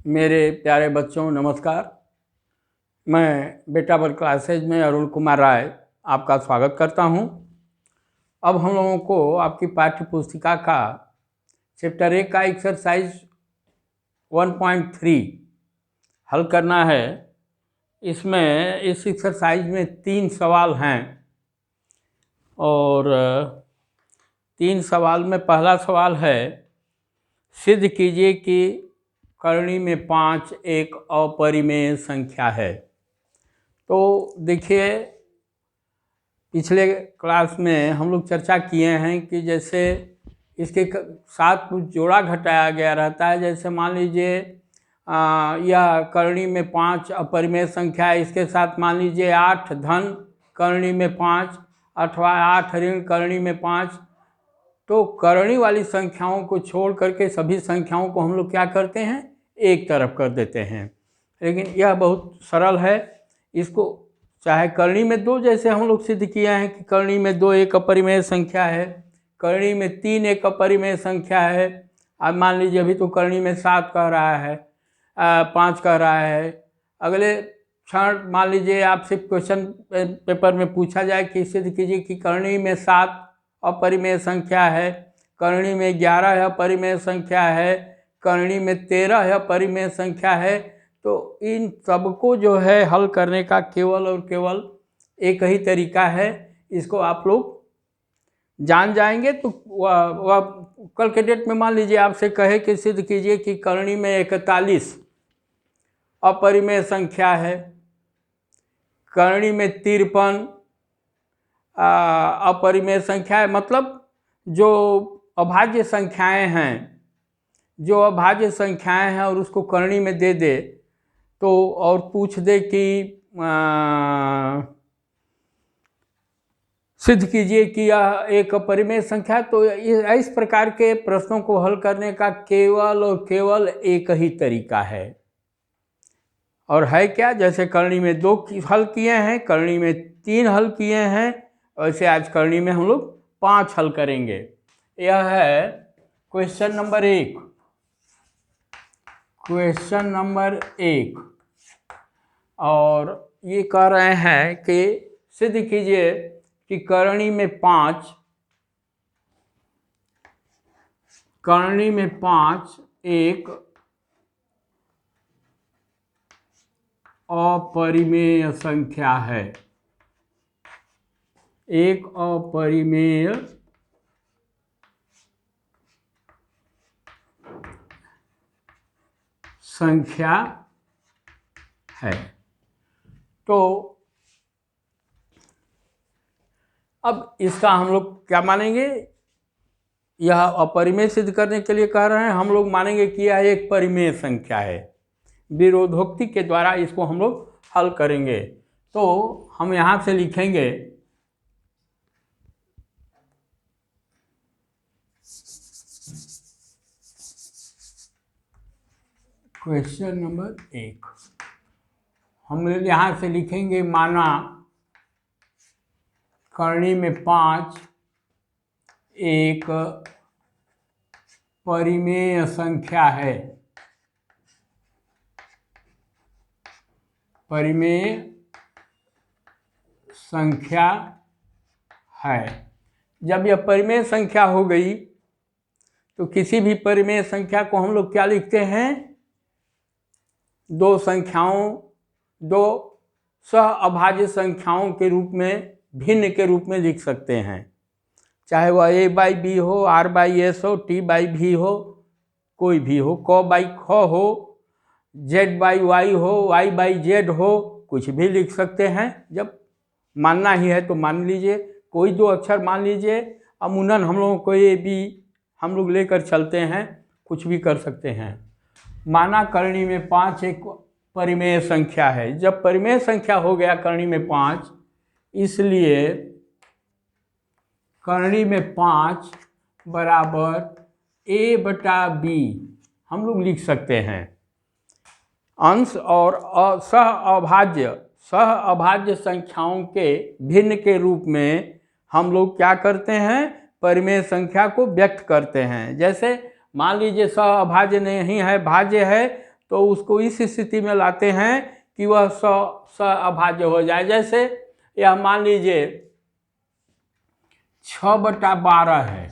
मेरे प्यारे बच्चों नमस्कार। मैं बेटा वर्ग क्लासेज में अरुण कुमार राय आपका स्वागत करता हूं। अब हम लोगों को आपकी पाठ्य पुस्तिका का चैप्टर 1 का एक्सरसाइज 1.3 हल करना है। इसमें इस एक्सरसाइज में 3 सवाल हैं और 3 सवाल में पहला सवाल है, सिद्ध कीजिए कि करणी में 5 एक अपरिमेय संख्या है। तो देखिए, पिछले क्लास में हम लोग चर्चा किए हैं कि जैसे इसके साथ कुछ जोड़ा घटाया गया रहता है। जैसे मान लीजिए यह करणी में 5 अपरिमेय संख्या है, इसके साथ मान लीजिए 8 धन करणी में 5 अथवा 8 ऋण करणी में 5। तो करणी वाली संख्याओं को छोड़ करके सभी संख्याओं को हम लोग क्या करते हैं, एक तरफ कर देते हैं। लेकिन यह बहुत सरल है। इसको चाहे करणी में 2, जैसे हम लोग सिद्ध किया है कि करणी में 2 एक अपरिमेय संख्या है, करणी में 3 एक अपरिमेय संख्या है। अब मान लीजिए अभी तो करणी में 7 कह रहा है, 5 कह रहा है। अगले क्षण मान लीजिए आपसे क्वेश्चन पेपर में पूछा जाए कि सिद्ध कीजिए कि करणी में 7 अपरिमेय संख्या है, करणी में 11 अपरिमेय संख्या है, करणी में 13 अपरिमेय संख्या है। तो इन सबको जो है हल करने का केवल और केवल एक ही तरीका है। इसको आप लोग जान जाएंगे तो वह कल के डेट में मान लीजिए आपसे कहे कि सिद्ध कीजिए कि करणी में 41 अपरिमेय संख्या है, करणी में 53 अपरिमेय संख्या है। मतलब जो अभाज्य संख्याएं हैं, और उसको करणी में दे दे तो और पूछ दे कि सिद्ध कीजिए कि यह एक अपरिमेय संख्या। तो इस प्रकार के प्रश्नों को हल करने का केवल और केवल एक ही तरीका है, और है क्या? जैसे करणी में 2 हल किए हैं, करणी में 3 हल किए हैं, वैसे आज करणी में हम लोग 5 हल करेंगे। यह है क्वेश्चन नंबर 1। क्वेश्चन नंबर 1 और ये कह रहे हैं कि सिद्ध कीजिए कि करणी में 5 एक अपरिमेय संख्या है। एक अपरिमेय संख्या है। तो अब इसका हम लोग क्या मानेंगे? यह अपरिमेय सिद्ध करने के लिए कह रहे हैं, हम लोग मानेंगे कि यह एक परिमेय संख्या है। विरोधोक्ति के द्वारा इसको हम लोग हल करेंगे। तो हम यहाँ से लिखेंगे क्वेश्चन नंबर 1। हम यहाँ से लिखेंगे, माना करणी में 5 एक परिमेय संख्या है। परिमेय संख्या है। जब यह परिमेय संख्या हो गई तो किसी भी परिमेय संख्या को हम लोग क्या लिखते हैं? 2 सह अभाज्य संख्याओं के रूप में, भिन्न के रूप में लिख सकते हैं। चाहे वह a/b हो, r/s हो, t/v हो, कोई भी हो, क/ख हो, z/y हो, y/z हो, कुछ भी लिख सकते हैं। जब मानना ही है तो मान लीजिए, कोई 2 अक्षर मान लीजिए। अमूमन हम लोगों को a b हम लोग लेकर चलते हैं, कुछ भी कर सकते हैं। माना करणी में 5 एक परिमेय संख्या है। जब परिमेय संख्या हो गया करणी में 5, इसलिए करणी में 5 बराबर a/b हम लोग लिख सकते हैं। अंश और सह अभाज्य संख्याओं के भिन्न के रूप में हम लोग क्या करते हैं? परिमेय संख्या को व्यक्त करते हैं। जैसे मान लीजिए सह अभाज्य नहीं है, भाज्य है, तो उसको इस स्थिति में लाते हैं कि वह स अभाज्य हो जाए। जैसे यह मान लीजिए 6/12 है,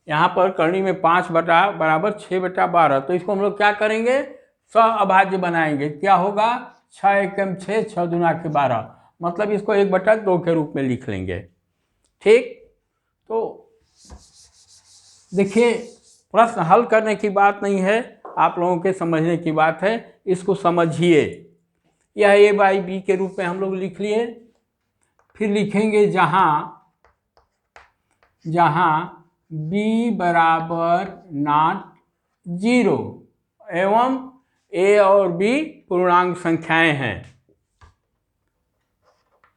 यहाँ पर करनी में 5 बटा बराबर 6/12, तो इसको हम लोग क्या करेंगे, स अभाज्य बनाएंगे। क्या होगा, 6 एकम 6, 6 दूना के 12, मतलब इसको 1/2 के रूप में लिख लेंगे। ठीक, तो देखिए प्रश्न हल करने की बात नहीं है, आप लोगों के समझने की बात है, इसको समझिए। यह a/b के रूप में हम लोग लिख लिए। फिर लिखेंगे जहाँ b बराबर नॉट 0 एवं a और b पूर्णांक संख्याएं हैं,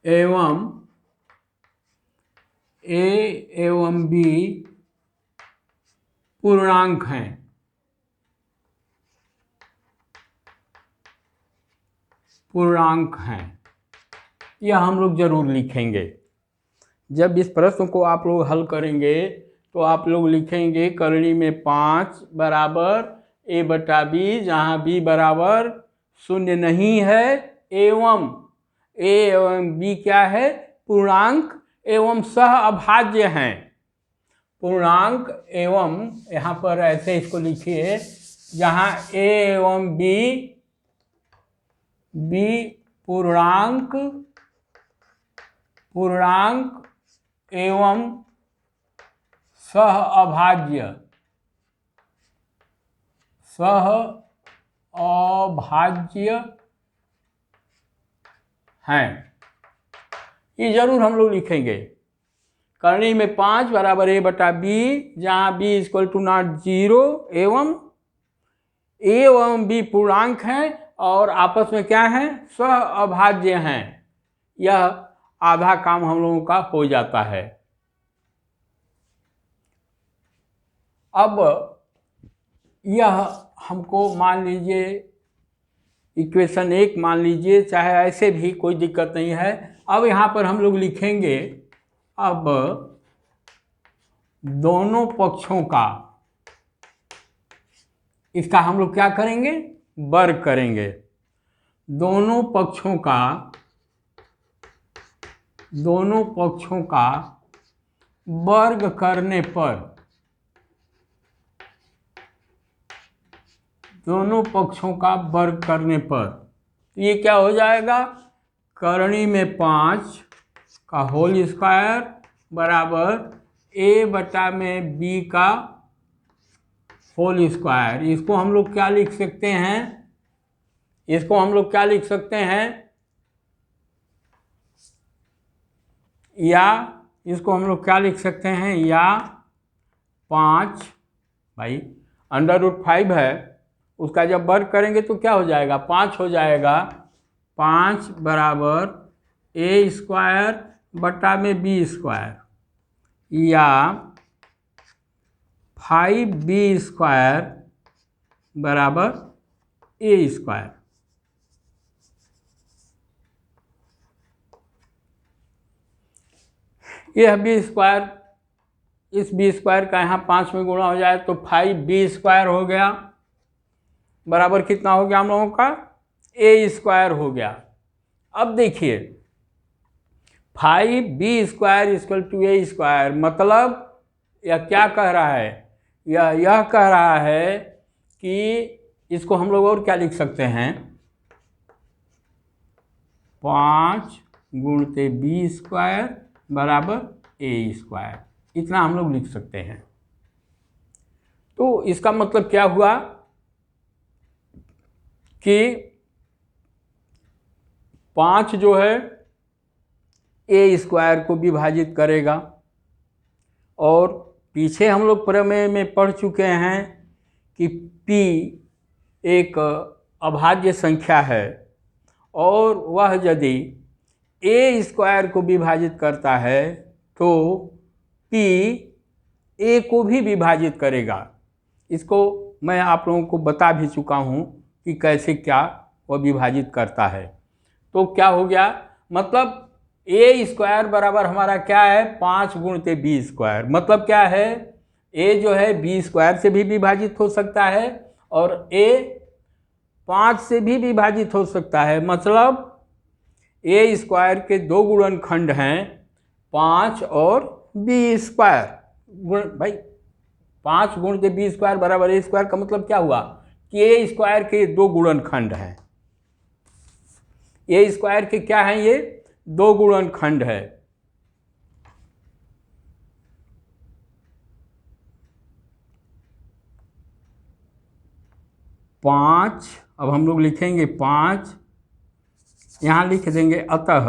एवं a एवं b पूर्णांक हैं। यह हम लोग जरूर लिखेंगे। जब इस प्रश्न को आप लोग हल करेंगे तो आप लोग लिखेंगे करनी में 5 बराबर a/b, जहाँ b बराबर 0 नहीं है, एवं a एवं b क्या है, पूर्णांक एवं सह अभाज्य हैं। पूर्णांक एवं, यहाँ पर ऐसे इसको लिखिए, जहाँ a एवं b पूर्णांक एवं सह अभाज्य हैं। ये जरूर हम लोग लिखेंगे। करनी में 5 बराबर a/b, जहाँ b = नॉट 0 एवं a एवं b पूर्णांक हैं और आपस में क्या हैं, सह अभाज्य हैं। यह आधा काम हम लोगों का हो जाता है। अब यह हमको मान लीजिए इक्वेशन 1 मान लीजिए, चाहे ऐसे भी कोई दिक्कत नहीं है। अब यहाँ पर हम लोग लिखेंगे, अब दोनों पक्षों का, इसका हम लोग क्या करेंगे, वर्ग करेंगे। दोनों पक्षों का वर्ग करने पर, ये क्या हो जाएगा, करनी में 5 का होल स्क्वायर बराबर a/b का होल स्क्वायर। इसको हम लोग क्या लिख सकते हैं, या इसको हम लोग क्या लिख सकते हैं, या 5 भाई √5 है, उसका जब वर्ग करेंगे तो क्या हो जाएगा, 5 हो जाएगा। 5 बराबर a² b², या 5b² बराबर a²। यह b², इस b² का यहाँ 5 में गुणा हो जाए तो 5b² हो गया, बराबर कितना हो गया हम लोगों का, a² हो गया। अब देखिए 5b² = a², मतलब यह क्या कह रहा है, यह कह रहा है कि इसको हम लोग और क्या लिख सकते हैं, 5 × b² बराबर a², इतना हम लोग लिख सकते हैं। तो इसका मतलब क्या हुआ कि 5 जो है a² को विभाजित करेगा, और पीछे हम लोग प्रमेय में पढ़ चुके हैं कि p एक अभाज्य संख्या है, और वह यदि a² को विभाजित करता है तो p a को भी विभाजित करेगा। इसको मैं आप लोगों को बता भी चुका हूँ कि कैसे क्या वह विभाजित करता है। तो क्या हो गया, मतलब a² बराबर हमारा क्या है, 5 × b², मतलब क्या है, a जो है b² से भी विभाजित हो सकता है, और a 5 से भी विभाजित हो सकता है। मतलब ए स्क्वायर के दो गुणनखंड हैं 5 और बी स्क्वायर। गुण भाई 5 गुण के बी स्क्वायर बराबर ए स्क्वायर का मतलब क्या हुआ कि ए स्क्वायर के दो गुणनखंड हैं। ए स्क्वायर के क्या हैं, ये दो गुणनखंड है। पाँच, अब हम लोग लिखेंगे 5, यहाँ लिख देंगे अतः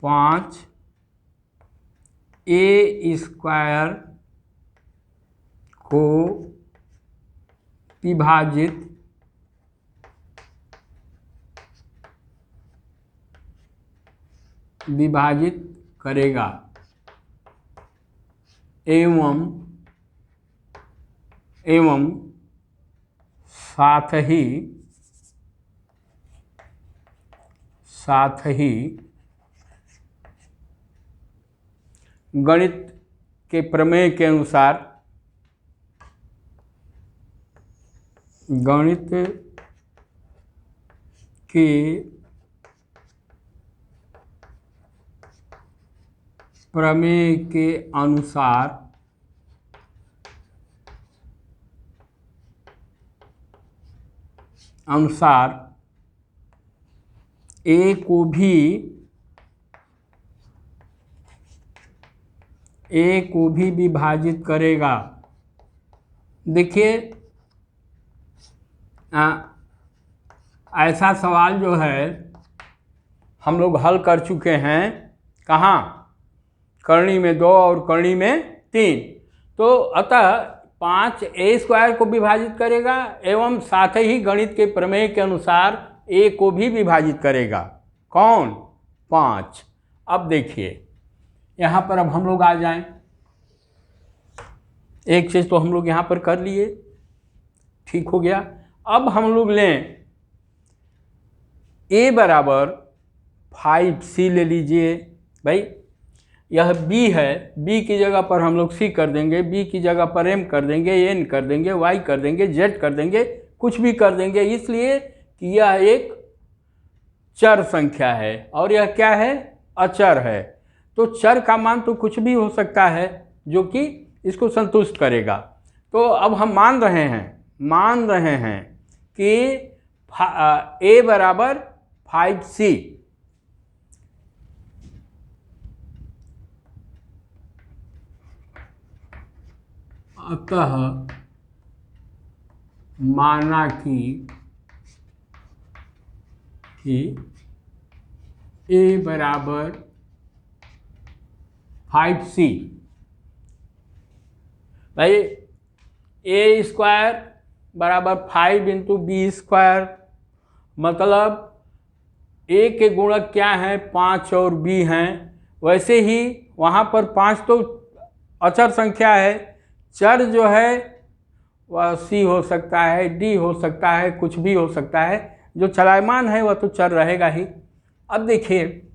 5 ए स्क्वायर को विभाजित करेगा एवं साथ ही गणित के प्रमेय के अनुसार अनुसार ए को भी विभाजित करेगा। देखिए ऐसा सवाल जो है हम लोग हल कर चुके हैं, कहाँ, करणी में 2 और करणी में 3। तो अतः 5 ए स्क्वायर को विभाजित करेगा एवं साथ ही गणित के प्रमेय के अनुसार ए को भी विभाजित करेगा। कौन? 5। अब देखिए यहाँ पर अब हम लोग आ जाएं, एक चीज़ तो हम लोग यहाँ पर कर लिए, ठीक हो गया। अब हम लोग लें a बराबर 5c ले लीजिए। भाई यह b है, b की जगह पर हम लोग c कर देंगे, b की जगह पर m कर देंगे, n कर देंगे, y कर देंगे, z कर देंगे, कुछ भी कर देंगे, इसलिए कि यह एक चर संख्या है और यह क्या है, अचर है। तो चर का मान तो कुछ भी हो सकता है जो कि इसको संतुष्ट करेगा। तो अब हम मान रहे हैं कि a बराबर 5c। अतः माना कि a बराबर 5c। भाई ए स्क्वायर बराबर 5 इंटू बी स्क्वायर, मतलब ए के गुणक क्या हैं, 5 और बी हैं। वैसे ही वहाँ पर 5 तो अचर संख्या है, चर जो है वह सी हो सकता है, डी हो सकता है, कुछ भी हो सकता है। जो चलायमान है वह तो चर रहेगा ही। अब देखिए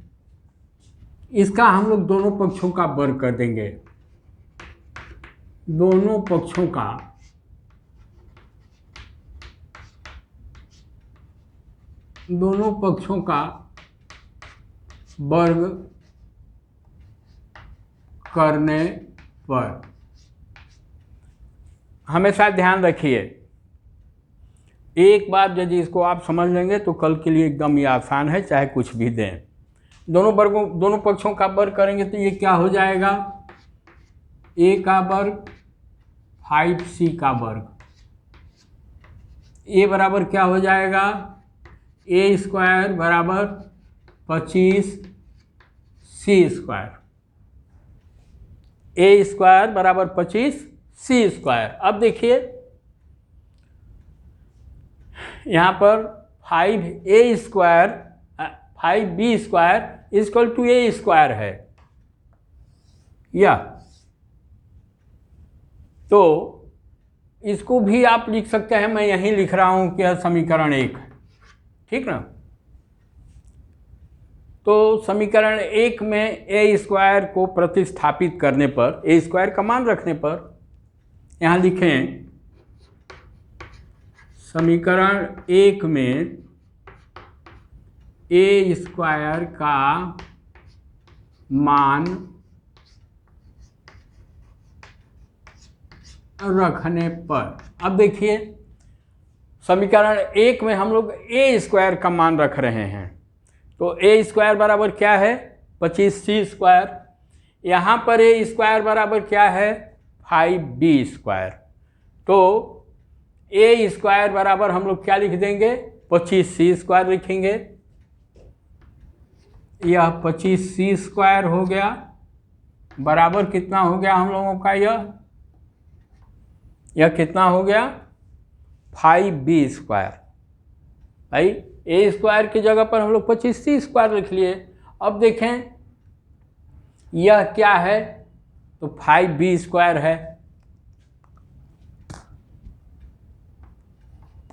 इसका हम लोग दोनों पक्षों का वर्ग कर देंगे, दोनों पक्षों का वर्ग करने पर हमेशा ध्यान रखिए, एक बार यदि इसको आप समझ लेंगे तो कल के लिए एकदम ये आसान है, चाहे कुछ भी दें। दोनों पक्षों का वर्ग करेंगे तो ये क्या हो जाएगा, a का वर्ग 5c का वर्ग। a बराबर क्या हो जाएगा, a स्क्वायर बराबर 25c स्क्वायर, a स्क्वायर बराबर 25c स्क्वायर। अब देखिए यहाँ पर 5a square 5b square equal to a square है, या तो इसको भी आप लिख सकते हैं, मैं यहीं लिख रहा हूं कि यह समीकरण 1 है, ठीक ना। तो समीकरण 1 में a स्क्वायर को प्रतिस्थापित करने पर, a स्क्वायर का मान रखने पर यहाँ लिखें समीकरण 1 में ए स्क्वायर का मान रखने पर, अब देखिए समीकरण 1 में हम लोग ए स्क्वायर का मान रख रहे हैं, तो ए स्क्वायर बराबर क्या है 25c स्क्वायर। यहाँ पर ए स्क्वायर बराबर क्या है 5b स्क्वायर। तो ए स्क्वायर बराबर हम लोग क्या लिख देंगे 25c स्क्वायर लिखेंगे। यह 25c स्क्वायर हो गया, बराबर कितना हो गया हम लोगों का, यह कितना हो गया 5b स्क्वायर। भाई ए स्क्वायर की जगह पर हम लोग 25c स्क्वायर लिख लिए। अब देखें यह क्या है, तो 5b स्क्वायर है,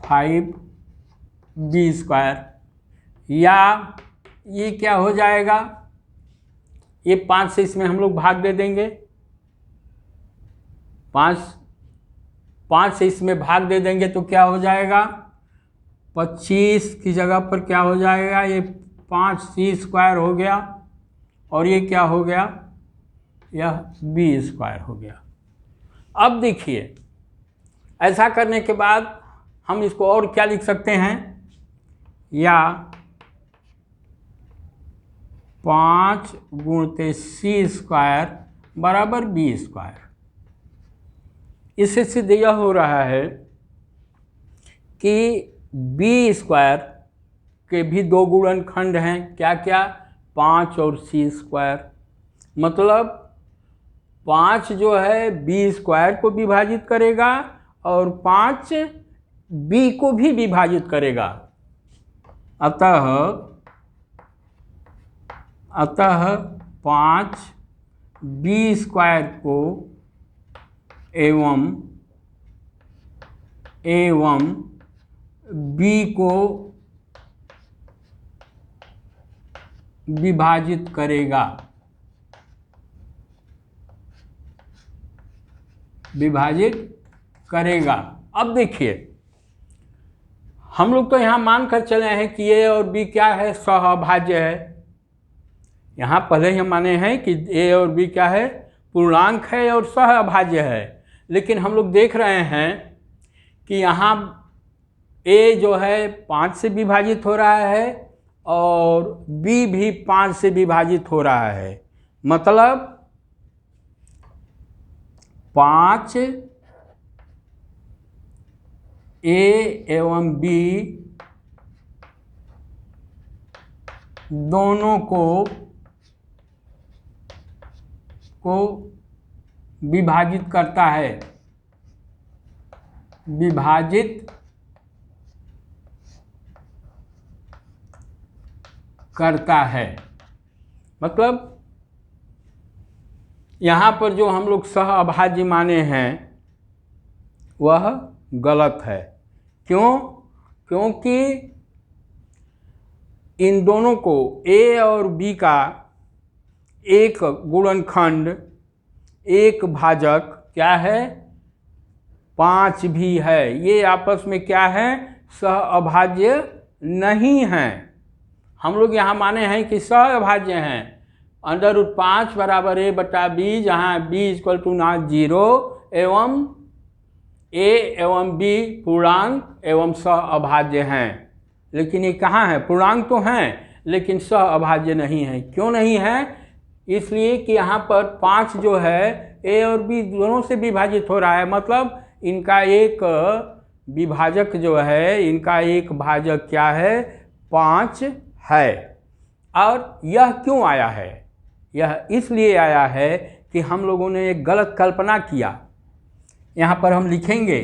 5b स्क्वायर, या ये क्या हो जाएगा, ये 5 से इसमें हम लोग भाग दे देंगे, 5 से इसमें भाग दे देंगे तो क्या हो जाएगा 25 की जगह पर क्या हो जाएगा, ये 5c स्क्वायर हो गया, और ये क्या हो गया, यह b स्क्वायर हो गया। अब देखिए ऐसा करने के बाद हम इसको और क्या लिख सकते हैं, या 5 गुणित c स्क्वायर बराबर b स्क्वायर। इससे सिद्ध यह हो रहा है कि b स्क्वायर के भी दो गुणनखंड हैं, क्या क्या 5 और c स्क्वायर। मतलब 5 जो है b स्क्वायर को विभाजित करेगा और 5 b को भी विभाजित करेगा। अतः 5 b स्क्वायर को एवं b को विभाजित करेगा, अब देखिए हम लोग तो यहाँ मान कर चले हैं कि ए और बी क्या है, सहअभाज्य है। यहाँ पहले ही हम माने हैं कि ए और बी क्या है, पूर्णांक है और सहअभाज्य है। लेकिन हम लोग देख रहे हैं कि यहाँ ए जो है 5 से विभाजित हो रहा है और बी भी 5 से विभाजित हो रहा है। मतलब 5 ए एवं बी दोनों को विभाजित करता है, मतलब यहाँ पर जो हम लोग सहअभाज्य माने हैं वह गलत है। क्यों? क्योंकि इन दोनों को ए और बी का एक गुणनखंड, एक भाजक क्या है 5 भी है, ये आपस में क्या है सहअभाज्य नहीं है। हम लोग यहाँ माने हैं कि सहअभाज्य हैं। √5 बराबर a बटा b, जहाँ b = नॉट 0 एवं a एवं b पूर्णांक एवं सहअभाज्य हैं। लेकिन ये कहाँ है, पूर्णांक तो हैं लेकिन सहअभाज्य नहीं है। क्यों नहीं है? इसलिए कि यहाँ पर 5 जो है a और b दोनों से विभाजित हो रहा है, मतलब इनका एक विभाजक जो है, इनका एक भाजक क्या है 5 है। और यह क्यों आया है? यह इसलिए आया है कि हम लोगों ने एक गलत कल्पना किया। यहाँ पर हम लिखेंगे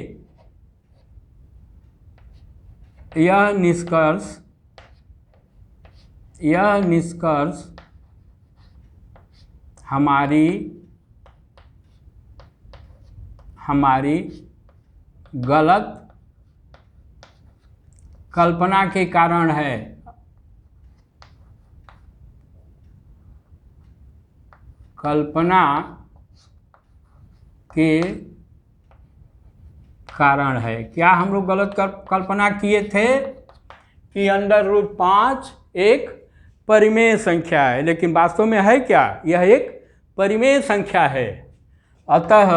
यह निष्कर्ष हमारी गलत कल्पना के कारण है। कल्पना के कारण है। क्या हम लोग गलत कल्पना किए थे कि √5 एक परिमेय संख्या है, लेकिन वास्तव में है क्या, यह एक परिमेय संख्या है। अतः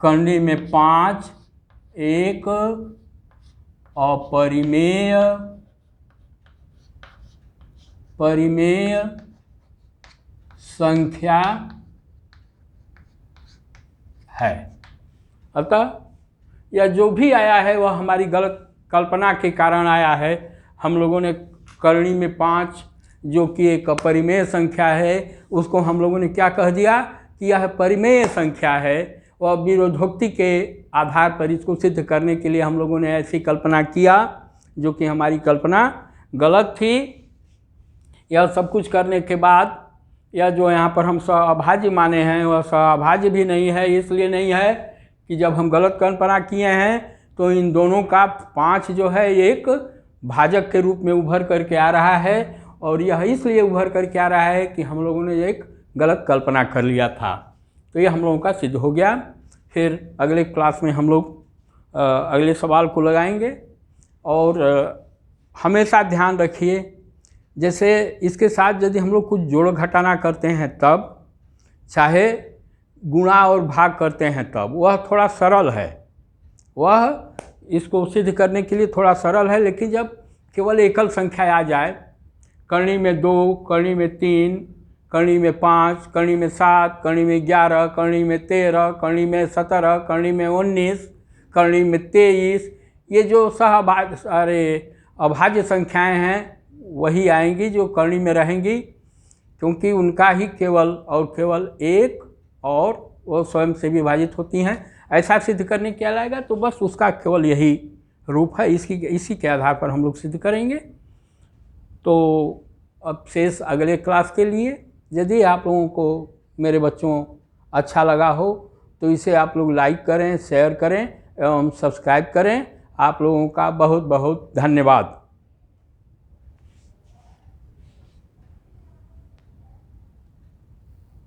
करनी में 5 एक परिमेय संख्या है। अतः यह जो भी आया है वह हमारी गलत कल्पना के कारण आया है। हम लोगों ने करनी में 5 जो कि एक अपरिमेय संख्या है, उसको हम लोगों ने क्या कह दिया कि यह परिमेय संख्या है। वह विरोधोक्ति के आधार पर इसको सिद्ध करने के लिए हम लोगों ने ऐसी कल्पना किया, जो कि हमारी कल्पना गलत थी। यह सब कुछ करने के बाद यह जो यहाँ पर हम सहअभाज्य माने हैं वह सहअभाज्य भी नहीं है। इसलिए नहीं है कि जब हम गलत कल्पना किए हैं तो इन दोनों का 5 जो है एक भाजक के रूप में उभर करके आ रहा है, और यह इसलिए उभर करके आ रहा है कि हम लोगों ने एक गलत कल्पना कर लिया था। तो ये हम लोगों का सिद्ध हो गया। फिर अगले क्लास में हम लोग अगले सवाल को लगाएंगे। और हमेशा ध्यान रखिए, जैसे इसके साथ यदि हम लोग कुछ जोड़ घटाना करते हैं तब, चाहे गुणा और भाग करते हैं तब, वह थोड़ा सरल है, वह इसको सिद्ध करने के लिए थोड़ा सरल है। लेकिन जब केवल एकल संख्या आ जाए, करनी में 2, करनी में 3, करनी में 5, करनी में 7, करनी में 11, करनी में 13, करनी में 17, करनी में 19, करनी में 23, ये जो अभाज्य संख्याएं हैं वही आएंगी जो करनी में रहेंगी, क्योंकि उनका ही केवल और केवल एक और वो स्वयं से विभाजित होती हैं। ऐसा सिद्ध करने क्या लाएगा, तो बस उसका केवल यही रूप है। इसी के आधार पर हम लोग सिद्ध करेंगे। तो अब शेष अगले क्लास के लिए, यदि आप लोगों को मेरे बच्चों अच्छा लगा हो तो इसे आप लोग लाइक करें, शेयर करें एवं सब्सक्राइब करें। आप लोगों का बहुत बहुत धन्यवाद।